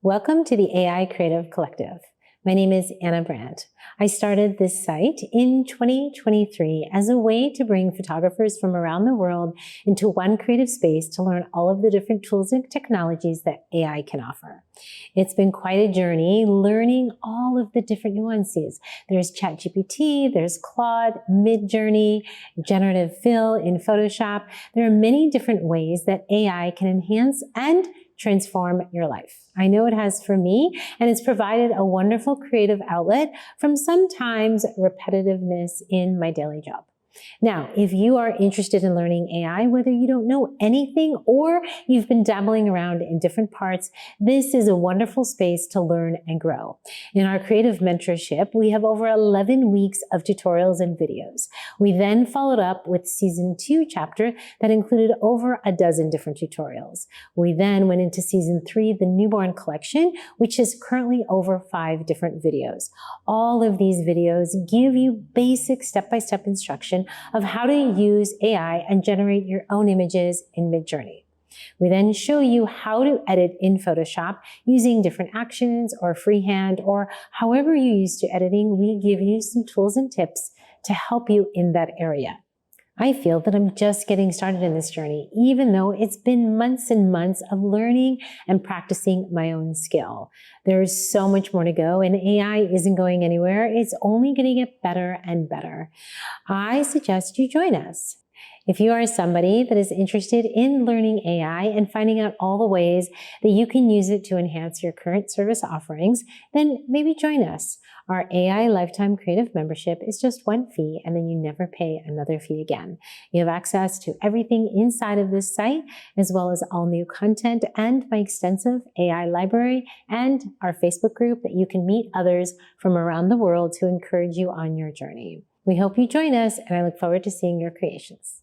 Welcome to the AI Creative Collective. My name is Anna Brandt. I started this site in 2023 as a way to bring photographers from around the world into one creative space to learn all of the different tools and technologies that AI can offer. It's been quite a journey learning all of the different nuances. There's ChatGPT, there's Claude, Midjourney, generative fill in Photoshop. There are many different ways that AI can enhance and transform your life. I know it has for me, and it's provided a wonderful creative outlet from sometimes repetitiveness in my daily job. Now, if you are interested in learning AI, whether you don't know anything or you've been dabbling around in different parts, this is a wonderful space to learn and grow. In our creative mentorship, we have over 11 weeks of tutorials and videos. We then followed up with season 2 chapter that included over a dozen different tutorials. We then went into season 3, the newborn collection, which is currently over 5 different videos. All of these videos give you basic step-by-step instruction of how to use AI and generate your own images in Midjourney. We then show you how to edit in Photoshop using different actions or freehand or however you're used to editing. We give you some tools and tips to help you in that area. I feel that I'm just getting started in this journey, even though it's been months and months of learning and practicing my own skill. There is so much more to go, and AI isn't going anywhere. It's only going to get better and better. I suggest you join us. If you are somebody that is interested in learning AI and finding out all the ways that you can use it to enhance your current service offerings, then maybe join us. Our AI Lifetime Creative Membership is just one fee, and then you never pay another fee again. You have access to everything inside of this site, as well as all new content and my extensive AI library and our Facebook group that you can meet others from around the world to encourage you on your journey. We hope you join us, and I look forward to seeing your creations.